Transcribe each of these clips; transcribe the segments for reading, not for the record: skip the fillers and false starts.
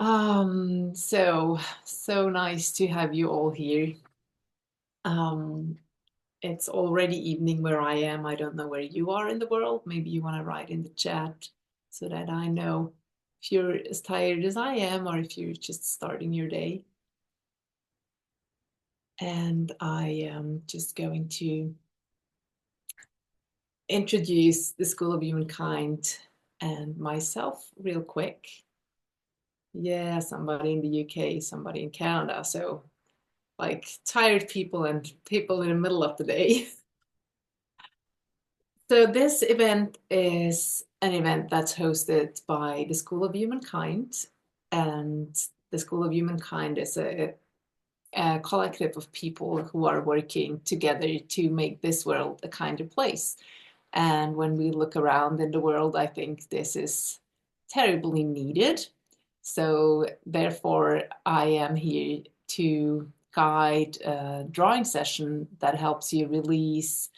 So nice to have you all here. Um, it's already evening where I am. I don't know where you are in the world. Maybe you want to write in the chat so that I know if you're as tired as I am or if you're just starting your day. And I am just going to introduce the School of Humankind and myself real quick. Yeah, somebody in the UK, somebody in Canada. So like tired people and people in the middle of the day. So this event is an event that's hosted by the School of Humankind, and the School of Humankind is a collective of people who are working together to make this world a kinder place. And when we look around in the world, I think this is terribly needed. So therefore, I am here to guide a drawing session that helps you release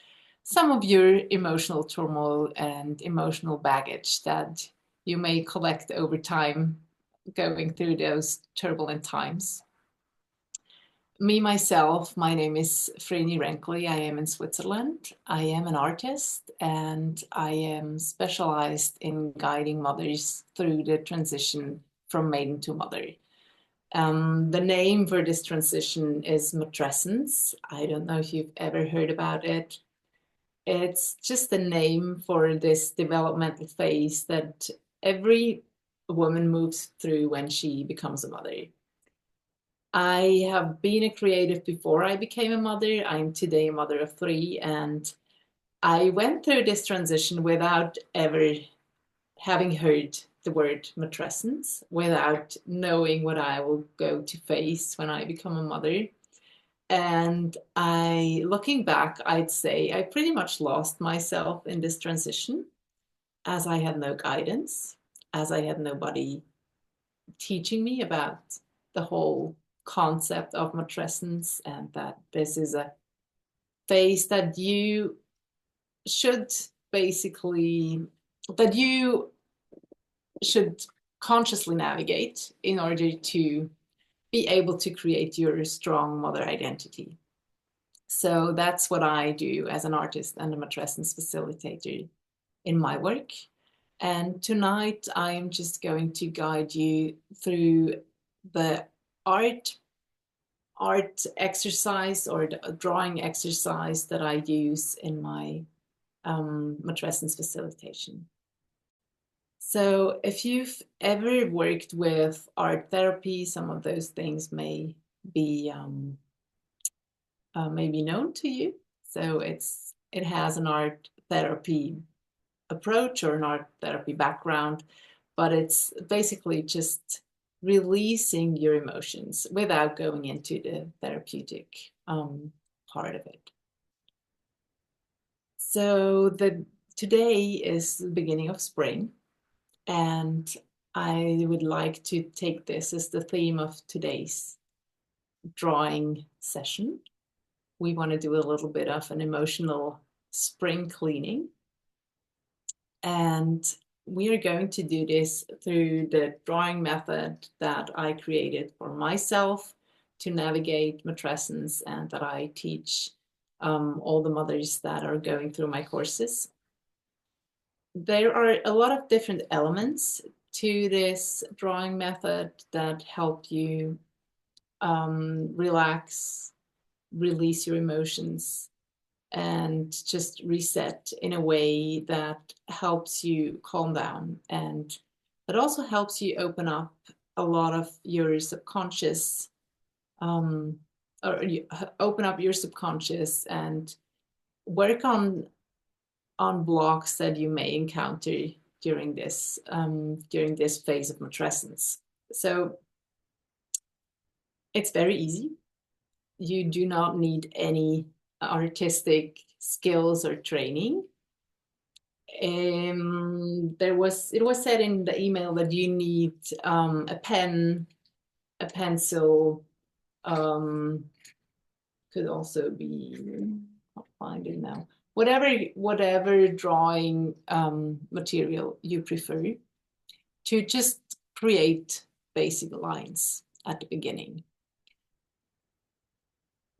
some of your emotional turmoil and emotional baggage that you may collect over time going through those turbulent times. Me, myself, my name is Vreni Renggli. I am in Switzerland. I am an artist and I am specialized in guiding mothers through the transition from maiden to mother. The name for this transition is matrescence. I don't know if you've ever heard about it. It's just a name for this developmental phase that every woman moves through when she becomes a mother. I have been a creative before I became a mother. I'm today a mother of three, and I went through this transition without ever having heard the word matrescence, without knowing what I will go to face when I become a mother. And looking back, I'd say I pretty much lost myself in this transition as I had no guidance, as I had nobody teaching me about the whole concept of matrescence and that this is a phase that you should basically, that you should consciously navigate in order to be able to create your strong mother identity. So that's what I do as an artist and a matrescence facilitator in my work. And tonight I'm just going to guide you through the art exercise or the drawing exercise that I use in my matrescence facilitation. So if you've ever worked with art therapy, some of those things be may be known to you. So it has an art therapy approach or an art therapy background, but it's basically just releasing your emotions without going into the therapeutic part of it. So today is the beginning of spring, and I would like to take this as the theme of today's drawing session. We want to do a little bit of an emotional spring cleaning. And we are going to do this through the drawing method that I created for myself to navigate matrescence and that I teach all the mothers that are going through my courses. There are a lot of different elements to this drawing method that help you relax, release your emotions, and just reset in a way that helps you calm down. And it also helps you open up a lot of your subconscious, or you open up your subconscious and work on blocks that you may encounter during this phase of matrescence. So it's very easy. You do not need any artistic skills or training. It was said in the email that you need a pen, a pencil, um, could also be, I'll find it now. Whatever drawing material you prefer to just create basic lines at the beginning.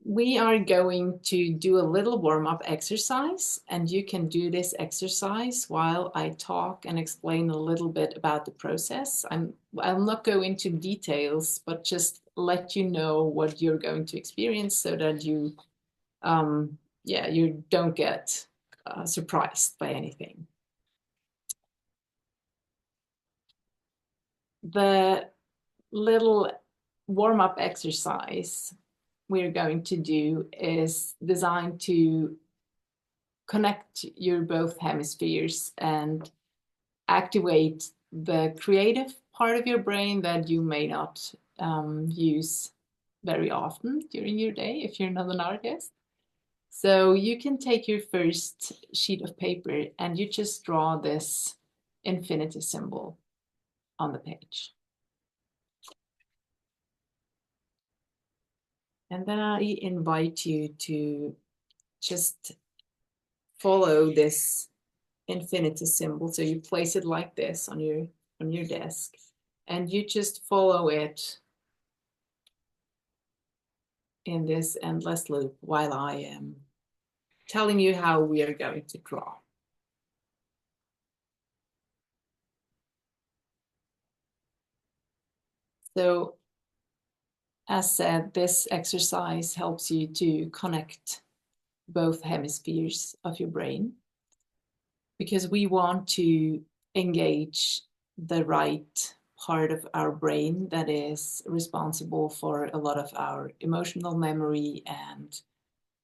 We are going to do a little warm-up exercise, and you can do this exercise while I talk and explain a little bit about the process. I'll not go into details, but just let you know what you're going to experience so that you, you don't get surprised by anything. The little warm-up exercise we're going to do is designed to connect your both hemispheres and activate the creative part of your brain that you may not use very often during your day if you're not an artist. So you can take your first sheet of paper and you just draw this infinity symbol on the page. And then I invite you to just follow this infinity symbol. So you place it like this on your desk, and you just follow it in this endless loop while I am telling you how we are going to draw. So, as said, this exercise helps you to connect both hemispheres of your brain, because we want to engage the right part of our brain that is responsible for a lot of our emotional memory and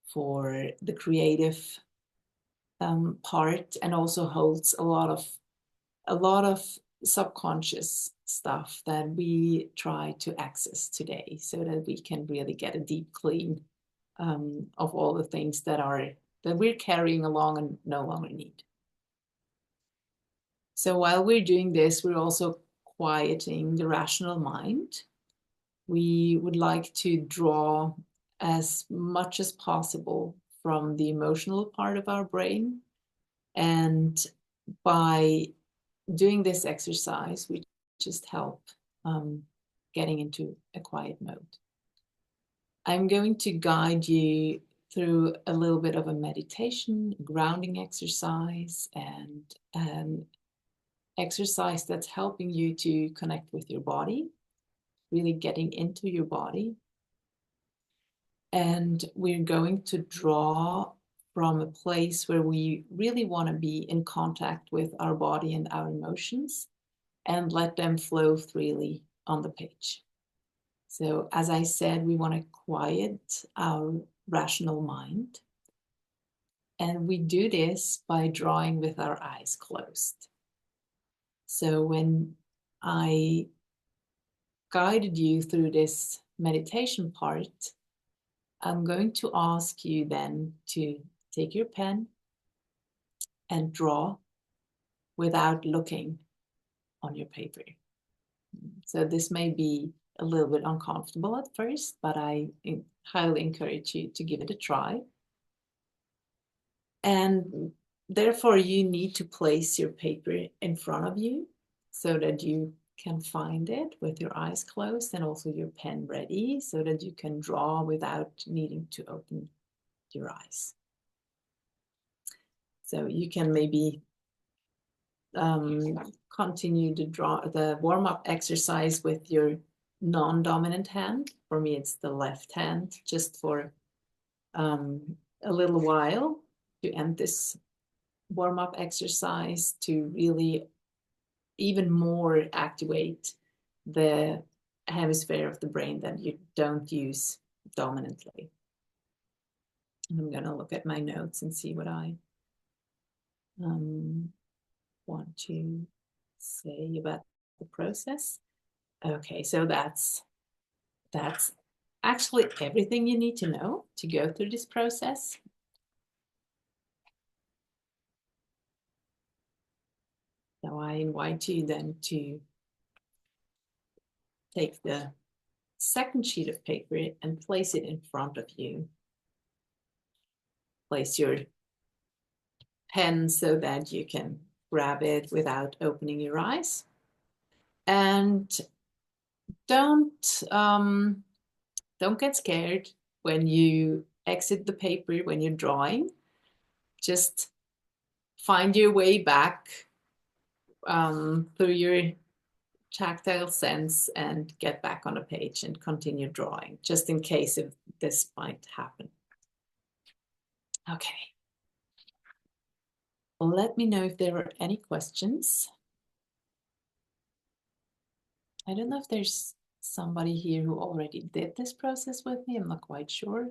for the creative part, and also holds a lot of subconscious stuff that we try to access today, so that we can really get a deep clean of all the things that we're carrying along and no longer need. So while we're doing this, we're also quieting the rational mind. We would like to draw as much as possible from the emotional part of our brain. And by doing this exercise, we just help getting into a quiet mode. I'm going to guide you through a little bit of a meditation, grounding exercise, and an exercise that's helping you to connect with your body, really getting into your body. And we're going to draw from a place where we really want to be in contact with our body and our emotions, and let them flow freely on the page. So as I said, we want to quiet our rational mind. And we do this by drawing with our eyes closed. So when I guided you through this meditation part, I'm going to ask you then to take your pen and draw without looking on your paper. So this may be a little bit uncomfortable at first, but I highly encourage you to give it a try. And therefore, you need to place your paper in front of you so that you can find it with your eyes closed, and also your pen ready so that you can draw without needing to open your eyes. So you can maybe continue to draw the warm-up exercise with your non-dominant hand. For me, it's the left hand, just for a little while to end this warm-up exercise, to really even more activate the hemisphere of the brain that you don't use dominantly. And I'm going to look at my notes and see what I want to say about the process. Okay, so that's actually everything you need to know to go through this process. So I invite you then to take the second sheet of paper and place it in front of you. Place your pen so that you can grab it without opening your eyes. And don't get scared when you exit the paper, when you're drawing. Just find your way back through your tactile sense and get back on the page and continue drawing, just in case if this might happen. Okay. Well, let me know if there are any questions. I don't know if there's somebody here who already did this process with me. I'm not quite sure.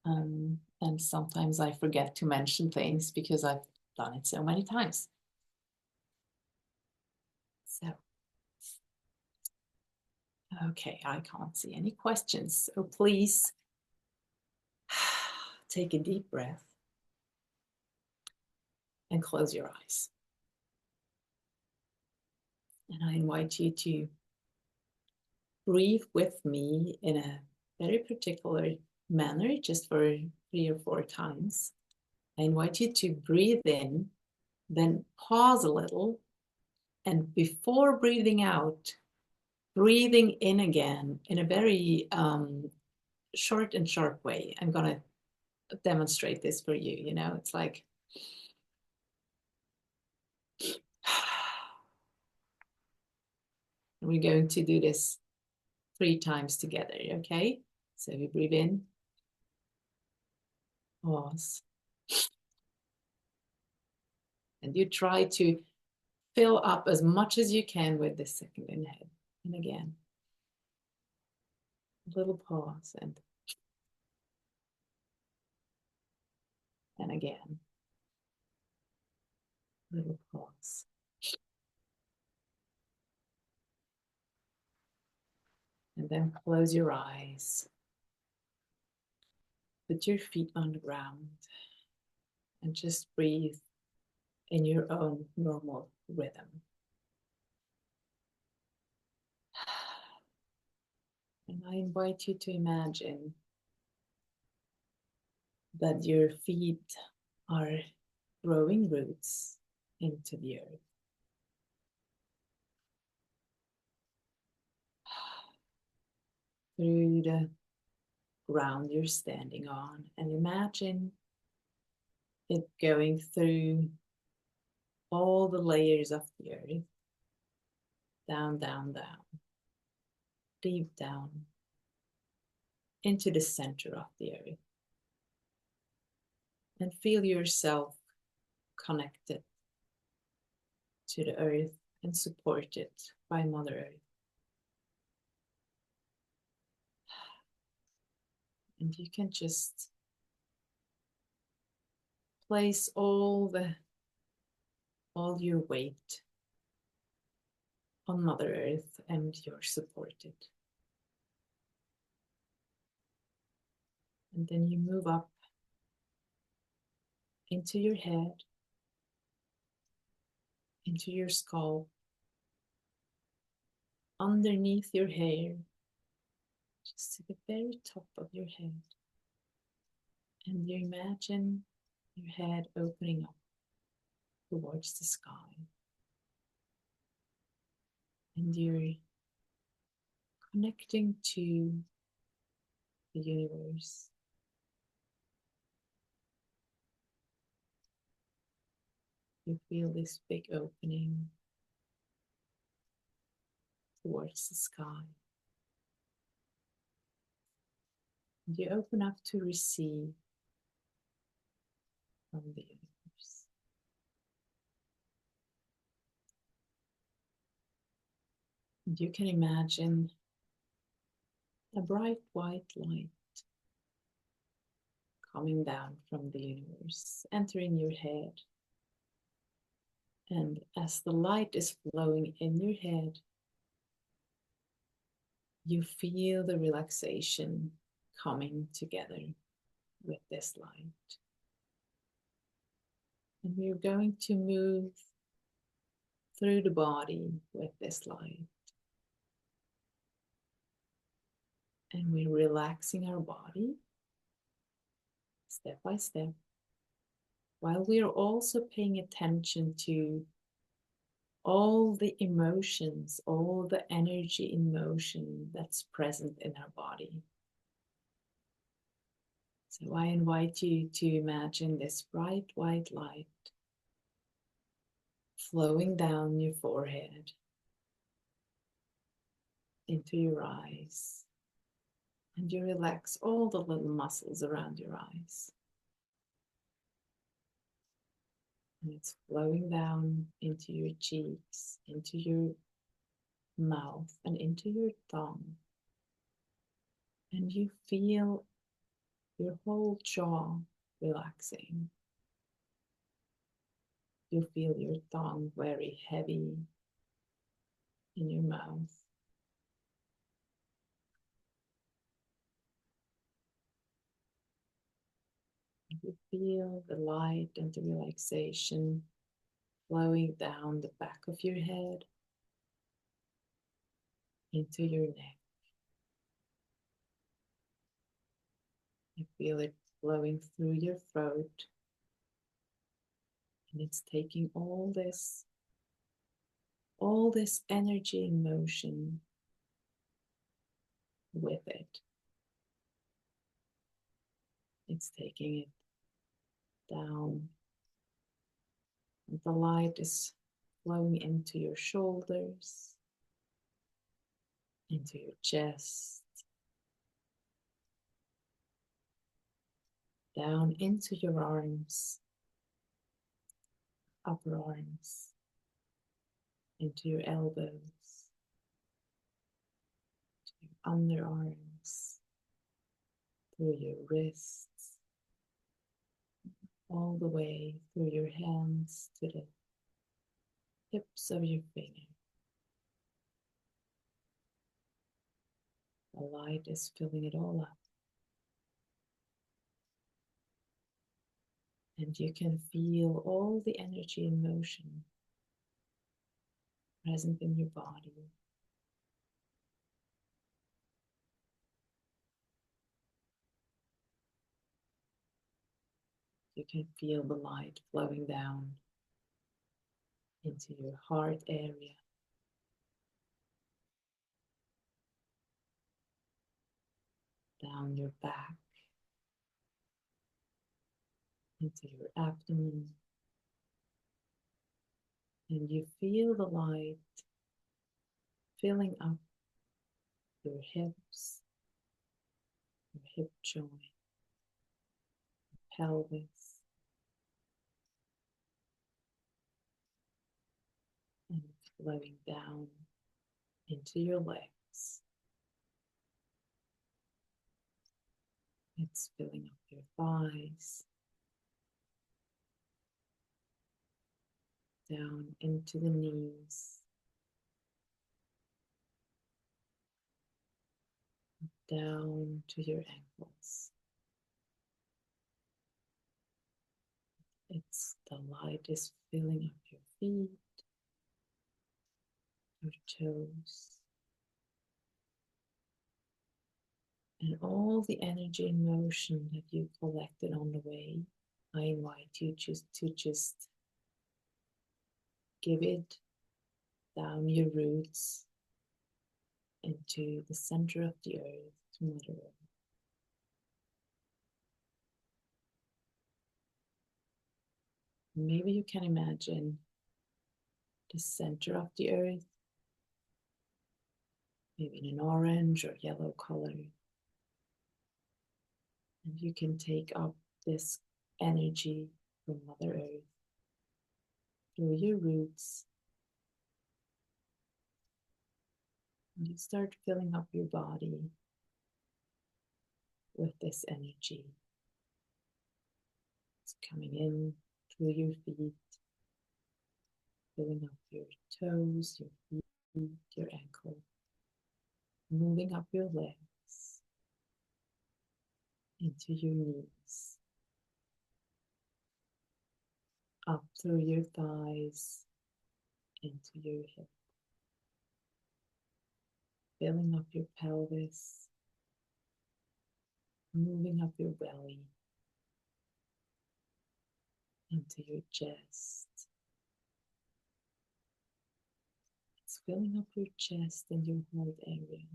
And sometimes I forget to mention things because I've done it so many times. So, okay, I can't see any questions. So please take a deep breath and close your eyes. And I invite you to breathe with me in a very particular manner, just for 3 or 4 times. I invite you to breathe in, then pause a little, and before breathing out, breathing in again in a very short and sharp way. I'm gonna demonstrate this for you. You know, it's like we're going to do this 3 times together, okay? So we breathe in, pause, and you try to fill up as much as you can with the second inhale. And again, a little pause, and again, a little pause. And then close your eyes. Put your feet on the ground and just breathe in your own normal rhythm. And I invite you to imagine that your feet are growing roots into the earth. Through the ground you're standing on, and imagine it going through all the layers of the earth, down, down, down, deep down, into the center of the earth. And feel yourself connected to the earth and supported by Mother Earth. And you can just place all your weight on Mother Earth, and you're supported. And then you move up into your head, into your skull, underneath your hair, just to the very top of your head. And you imagine your head opening up towards the sky. And you're connecting to the universe. You feel this big opening towards the sky. And you open up to receive from the universe. And you can imagine a bright white light coming down from the universe, entering your head. And as the light is flowing in your head, you feel the relaxation coming together with this light. And we're going to move through the body with this light. And we're relaxing our body step by step, while we are also paying attention to all the emotions, all the energy in motion that's present in our body. So I invite you to imagine this bright white light flowing down your forehead into your eyes, and you relax all the little muscles around your eyes. And it's flowing down into your cheeks, into your mouth, and into your tongue. And you feel your whole jaw relaxing. You feel your tongue very heavy in your mouth. You feel the light and the relaxation flowing down the back of your head into your neck. You feel it flowing through your throat, and it's taking all this energy and motion with it. It's taking it down. And the light is flowing into your shoulders, into your chest, down into your arms, upper arms, into your elbows, to your underarms, through your wrists, all the way through your hands to the tips of your fingers. The light is filling it all up. And you can feel all the energy and motion present in your body. You can feel the light flowing down into your heart area, down your back, into your abdomen, and you feel the light filling up your hips, your hip joint, pelvis, and flowing down into your legs. It's filling up your thighs, down into the knees, down to your ankles. The light is filling up your feet, your toes, and all the energy and motion that you collected on the way. I invite you to just give it down your roots into the center of the earth, to Mother Earth. Maybe you can imagine the center of the earth, maybe in an orange or yellow color. And you can take up this energy from Mother Earth through your roots. And you start filling up your body with this energy. It's coming in through your feet, filling up your toes, your feet, your ankle, moving up your legs, into your knees, up through your thighs, into your hip, filling up your pelvis, moving up your belly, into your chest, filling up your chest and your heart area.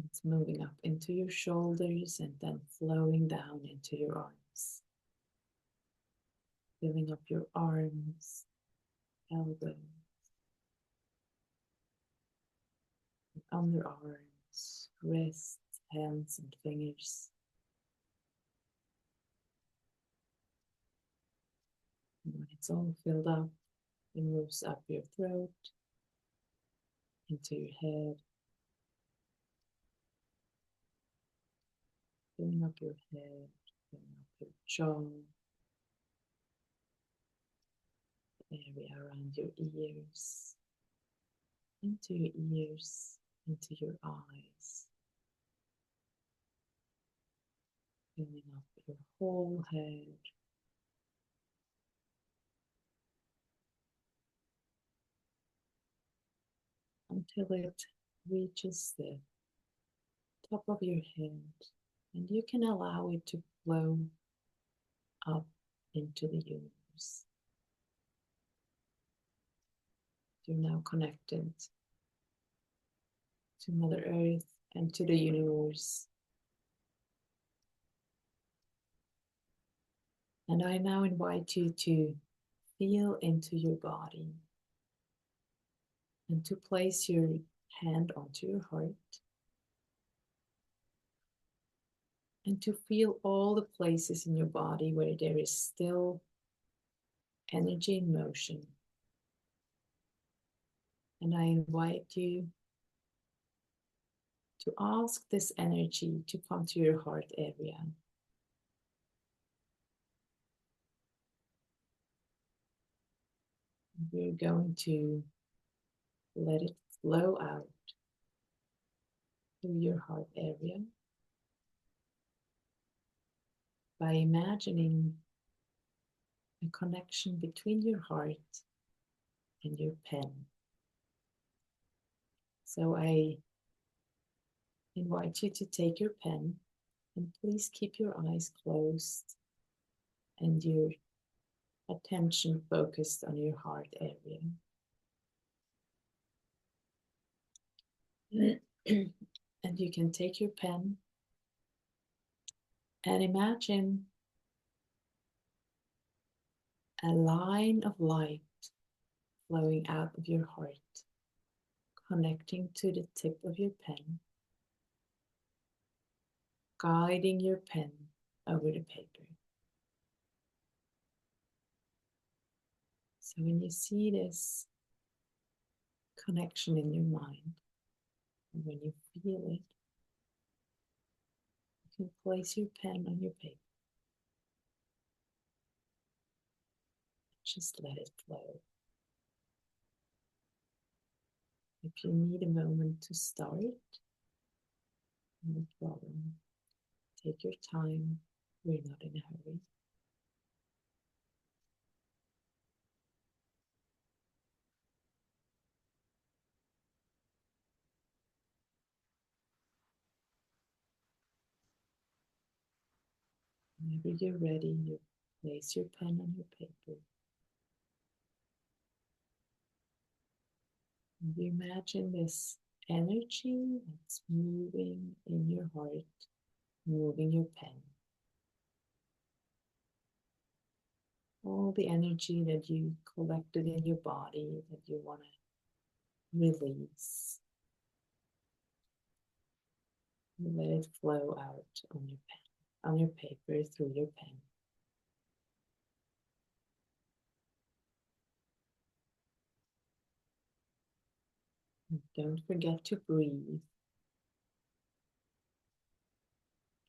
It's moving up into your shoulders and then flowing down into your arms. Filling up your arms, elbows, underarms, wrists, hands, and fingers. And when it's all filled up, it moves up your throat, into your head, filling up your head, filling up your jaw, the area around your ears, into your ears, into your eyes, filling up your whole head, until it reaches the top of your head, and you can allow it to flow up into the universe. You're now connected to Mother Earth and to the universe. And I now invite you to feel into your body and to place your hand onto your heart and to feel all the places in your body where there is still energy in motion. And I invite you to ask this energy to come to your heart area. We're going to let it flow out through your heart area by imagining a connection between your heart and your pen. So I invite you to take your pen and please keep your eyes closed and your attention focused on your heart area. And you can take your pen and imagine a line of light flowing out of your heart, connecting to the tip of your pen, guiding your pen over the paper. So when you see this connection in your mind, and when you feel it, you can place your pen on your paper. Just let it flow. If you need a moment to start, no problem. Take your time. We're not in a hurry. Whenever you're ready, you place your pen on your paper. And you imagine this energy that's moving in your heart, moving your pen. All the energy that you collected in your body that you want to release. You let it flow out on your pen, on your paper, through your pen. And don't forget to breathe.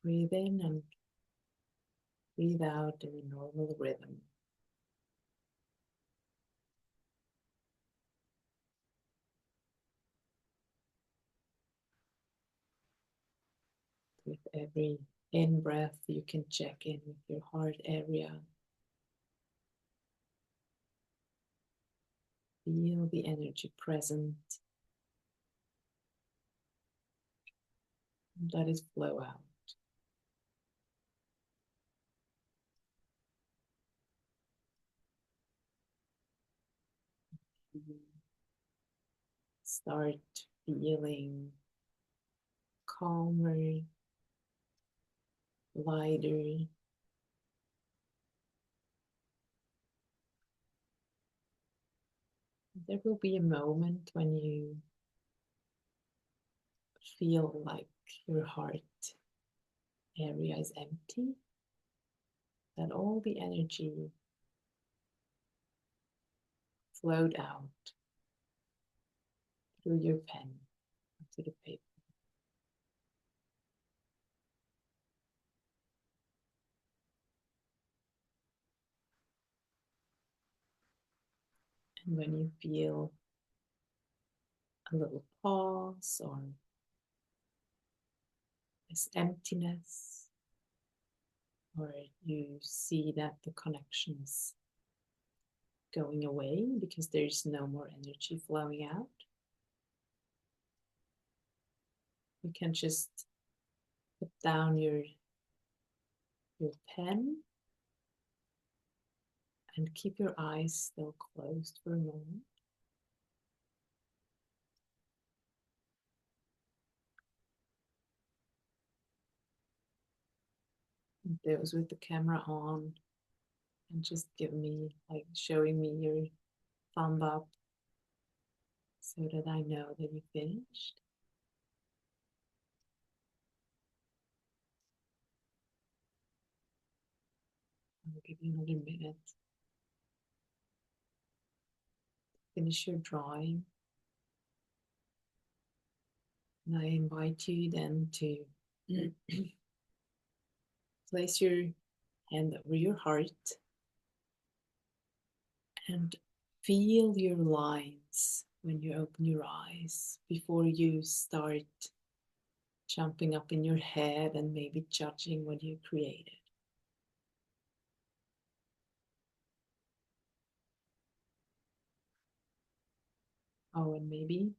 Breathe in and breathe out in a normal rhythm. With every in-breath, you can check in with your heart area. Feel the energy present. And let it flow out. start feeling calmer, lighter. There will be a moment when you feel like your heart area is empty, that all the energy flowed out through your pen to the paper. And when you feel a little pause or this emptiness, or you see that the connection's going away because there's no more energy flowing out, you can just put down your pen and keep your eyes still closed for a moment. And those with the camera on, and just give me, like, showing me your thumb up so that I know that you finished. I'll give you another minute. Finish your drawing. And I invite you then to place your hand over your heart and feel your lines when you open your eyes before you start jumping up in your head and maybe judging what you created. Oh, and maybe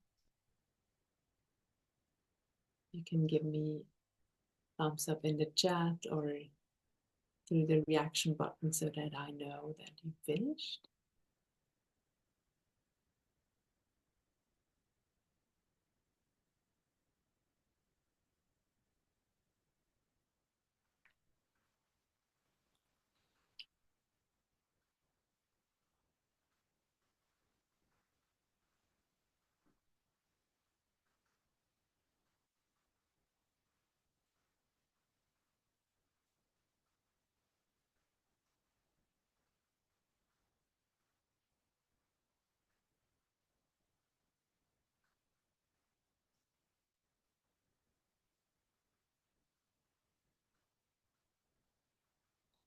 you can give me thumbs up in the chat or through the reaction button so that I know that you finished.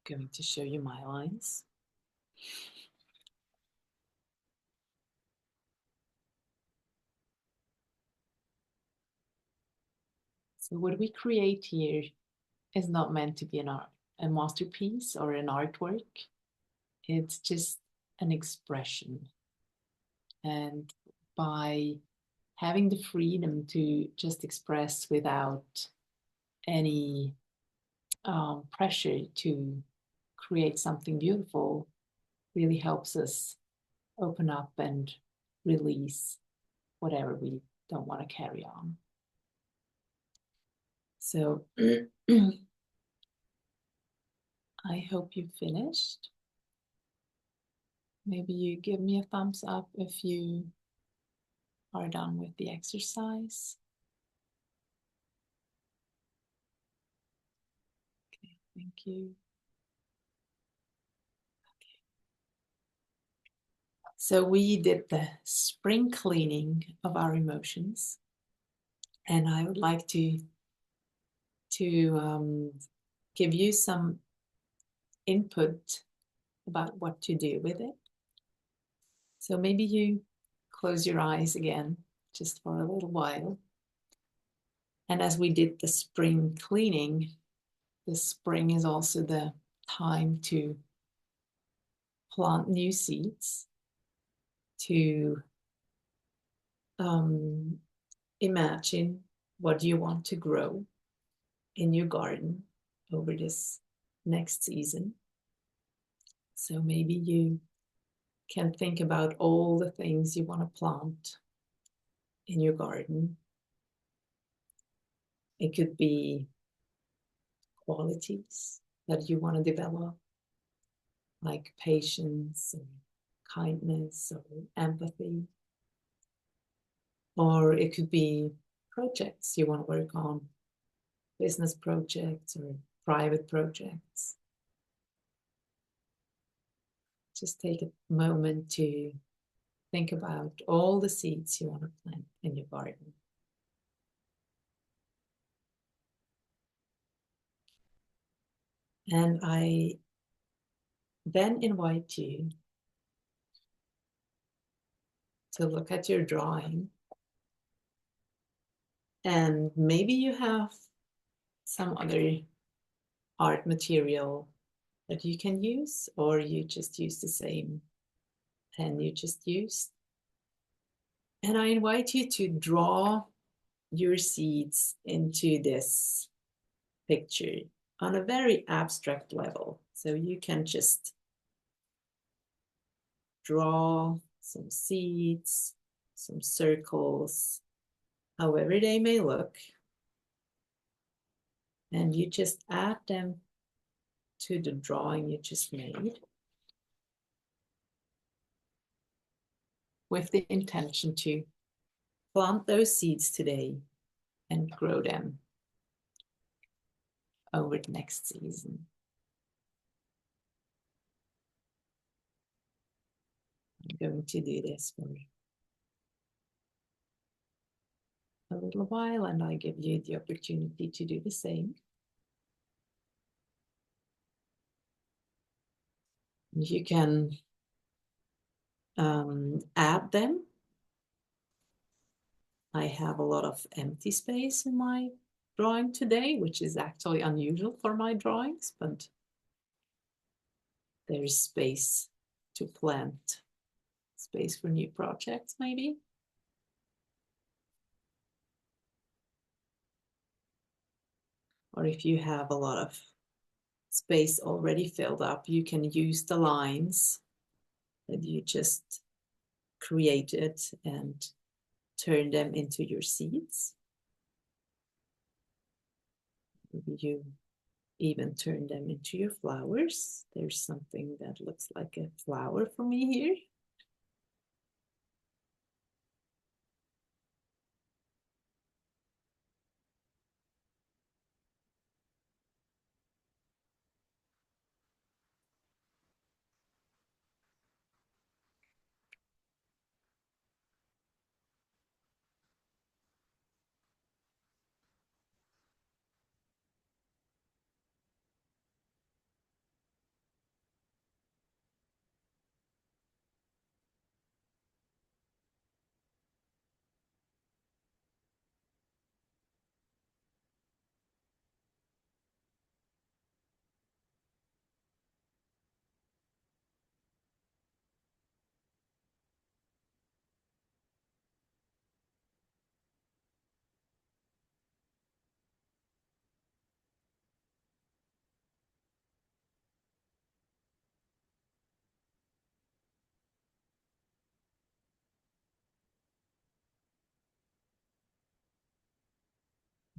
I'm going to show you my lines. So what we create here is not meant to be a masterpiece or an artwork. It's just an expression. And by having the freedom to just express without any pressure to create something beautiful really helps us open up and release whatever we don't want to carry on. So I hope you finished. Maybe you give me a thumbs up if you are done with the exercise. Okay, thank you. Okay. So we did the spring cleaning of our emotions, and I would like to give you some input about what to do with it. So maybe you close your eyes again just for a little while. And as we did the spring cleaning, the spring is also the time to plant new seeds, to imagine what you want to grow in your garden over this next season. So maybe you can think about all the things you want to plant in your garden. It could be qualities that you want to develop, like patience or kindness or empathy. Or it could be projects you want to work on, business projects or private projects. Just take a moment to think about all the seeds you want to plant in your garden. And I then invite you to look at your drawing. And maybe you have some other art material that you can use, or you just use the same pen you just used. And I invite you to draw your seeds into this picture on a very abstract level. So you can just draw some seeds, some circles, however they may look. And you just add them to the drawing you just made with the intention to plant those seeds today and grow them over the next season. I'm going to do this for a little while, and I give you the opportunity to do the same. You can add them. I have a lot of empty space in my drawing today, which is actually unusual for my drawings, but there's space to plant, space for new projects maybe. Or if you have a lot of space already filled up, you can use the lines that you just created and turn them into your seeds. Maybe you even turn them into your flowers. There's something that looks like a flower for me here.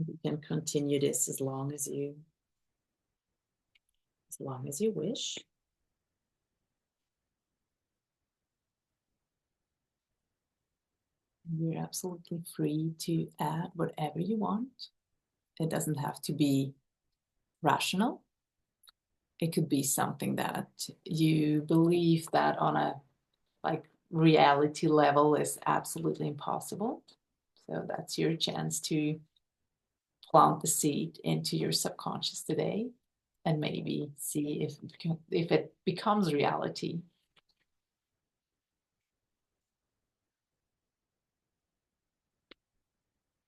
You can continue this as long as you wish. You're absolutely free to add whatever you want. It doesn't have to be rational. It could be something that you believe that on a reality level is absolutely impossible. So that's your chance to plant the seed into your subconscious today and maybe see if it becomes reality.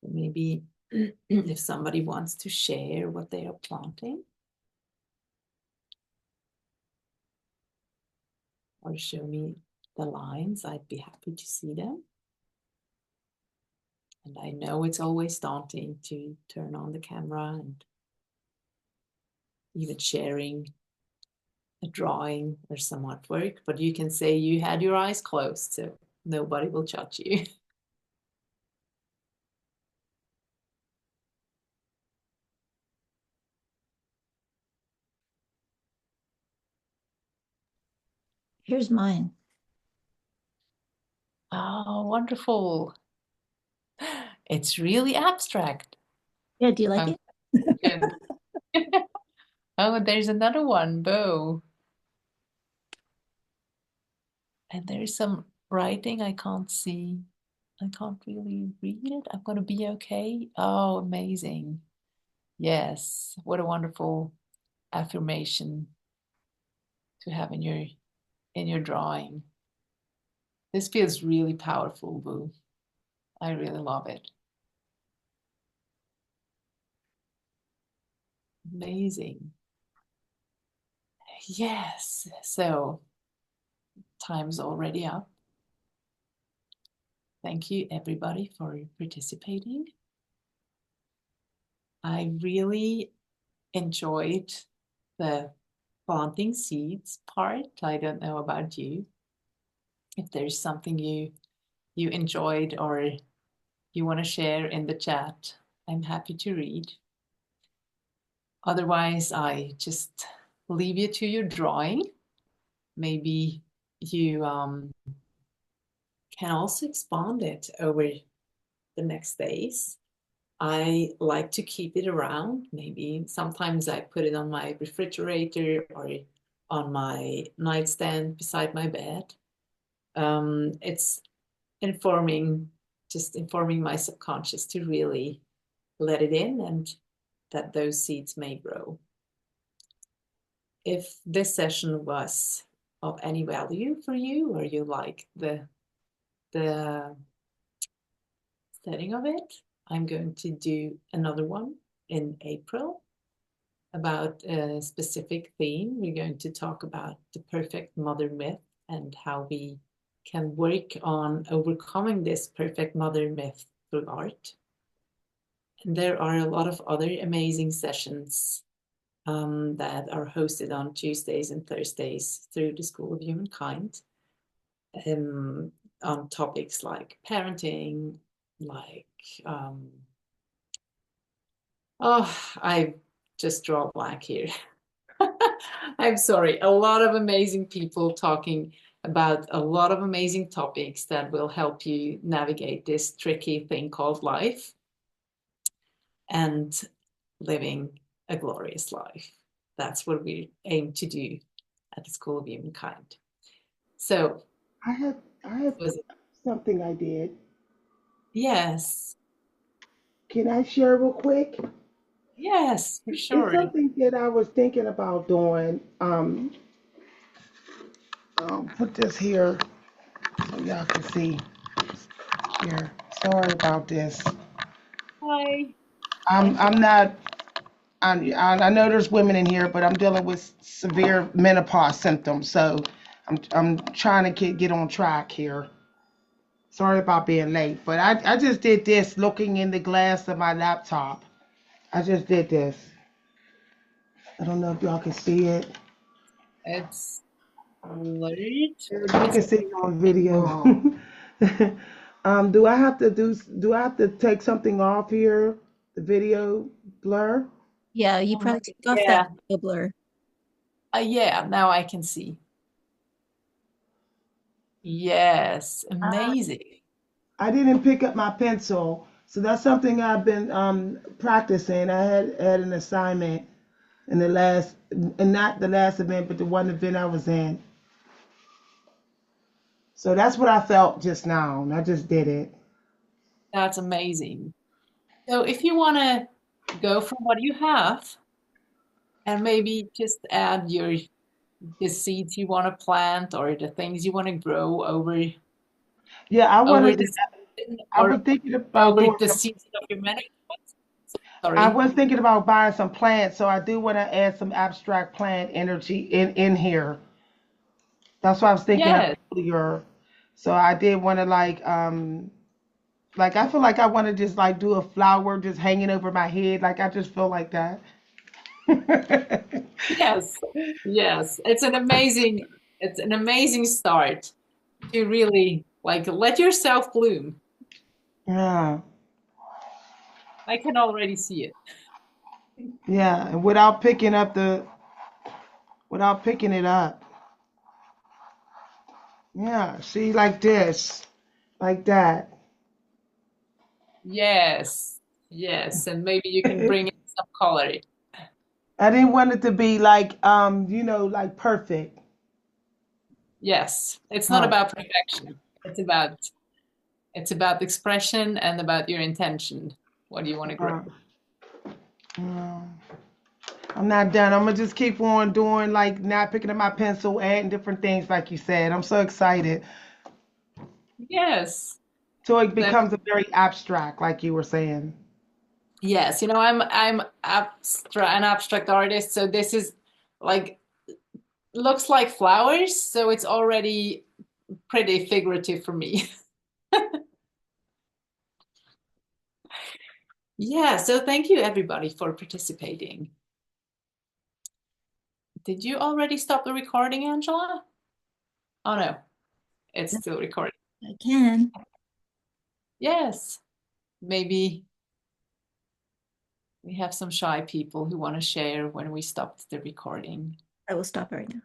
Maybe if somebody wants to share what they are planting or show me the lines, I'd be happy to see them. And I know it's always daunting to turn on the camera and even sharing a drawing or some artwork, but you can say you had your eyes closed, so nobody will judge you. Here's mine. Oh, wonderful. It's really abstract. Yeah, do you like I'm it? good. Oh, there's another one, bow. And there's some writing I can't see. I can't really read it. I'm gonna be okay. Oh, amazing. Yes, what a wonderful affirmation to have in your drawing. This feels really powerful, Boo. I really love it. Amazing. Yes. So time's already up. Thank you everybody for participating. I really enjoyed the planting seeds part. I don't know about you. If there's something you enjoyed or you want to share in the chat, I'm happy to read. Otherwise, I just leave you to your drawing. Maybe you can also expand it over the next days. I like to keep it around. Maybe sometimes I put it on my refrigerator or on my nightstand beside my bed. It's informing, just informing my subconscious to really let it in and that those seeds may grow. If this session was of any value for you or you like the setting of it, I'm going to do another one in April about a specific theme. We're going to talk about the perfect mother myth and how we can work on overcoming this perfect mother myth through art. And there are a lot of other amazing sessions that are hosted on Tuesdays and Thursdays through the School of Humankind um, on topics like parenting, like, um, oh, I just draw a blank here. I'm sorry, a lot of amazing people talking about a lot of amazing topics that will help you navigate this tricky thing called life and living a glorious life. That's what we aim to do at the School of Humankind. So, I have was it? something I did. Yes, Can I share real quick? yes, for It's sure. something that I was thinking about doing. Put this here so y'all can see here. Sorry about this. Hi. I'm not. I know there's women in here, but I'm dealing with severe menopause symptoms, so I'm trying to get on track here. Sorry about being late, but I just did this looking in the glass of my laptop. I just did this. I don't know if y'all can see it. It's blurred. You It's can see it on video. Do I have to take something off here? The video blur? Yeah, you probably took off that yeah, video blur. yeah. Now I can see. Yes, Ah, amazing. I didn't pick up my pencil, so that's something I've been practicing. I had an assignment in the last, and not the last event, but the one event I was in. So that's what I felt just now, and I just did it. That's amazing. So if you want to go from what you have and maybe just add your the seeds you want to plant or the things you want to grow Yeah, over the season I or was thinking about over doing the some. season of your menopause. I Sorry. was thinking about buying some plants, so I do want to add some abstract plant energy in here. That's what I was thinking of Yes, earlier. So I did want to like I feel like I want to just do a flower just hanging over my head. Like I just feel like that. Yes, yes. It's an amazing start to really like let yourself bloom. Yeah, I can already see it. yeah, and without picking it up. Yeah, see, like this, like that. Yes, yes. And maybe you can I bring in some color. didn't want it to be like, like perfect. Yes. It's not Huh. about perfection. It's about expression and about your intention. What do you want to grow? Uh, um, I'm not done. I'm gonna just keep on doing like not picking up my pencil, adding different things, like you said. I'm so excited. Yes. So it So becomes a very abstract, like you were saying. yes, I'm an abstract artist, so this is like looks like flowers, so it's already pretty figurative for me. Yeah, so thank you everybody for participating. Did you already stop the recording, Angela? Oh no, it's still recording. I can. Yes, maybe we have some shy people who want to share when we stopped the recording. I will stop right now.